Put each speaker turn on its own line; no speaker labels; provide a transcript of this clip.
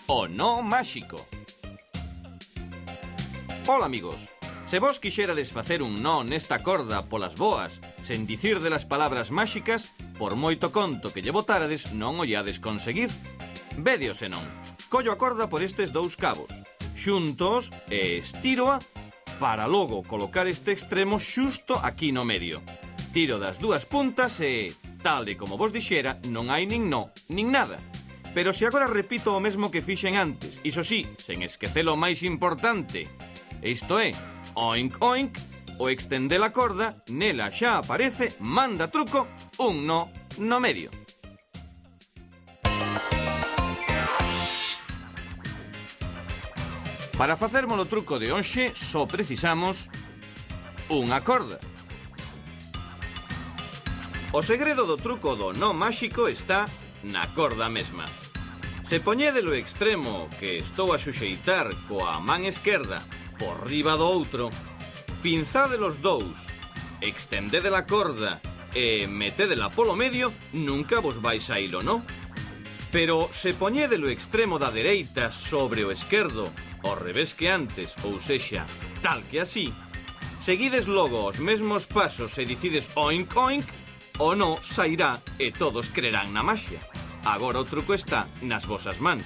o nó máxico. Ola, amigos. Se vos quixerades facer un nó nesta corda polas boas, sen dicir de las palabras máxicas, por moito conto que lle botárades non o iades conseguir. Vedio senón. Collo a corda por estes dous cabos, xuntos e estíroa para logo colocar este extremo xusto aquí no medio. Tiro das dúas puntas e, tal e como vos dixera, non hai nin nó, nin nada. Pero se agora repito o mesmo que fixen antes, iso sí, sen esquecer o máis importante, isto é, oink oink, o extender a corda, nela xa aparece, manda truco, un nó no medio. Para facermos o truco de hoxe, só precisamos unha corda. O segredo do truco do nó máxico está na corda mesma. Se poñede o extremo que estou a suxeitar coa man esquerda por riba do outro, pinzade los dous, extendede a corda e metedela polo medio, nunca vos vais a ilo, non? Pero se poñede o extremo da dereita sobre o esquerdo, ao revés que antes, ou sexa, tal que así, seguides logo os mesmos pasos e dicides oink oink, o no sairá e todos crerán na maxia. Agora o truco está nas vosas mans.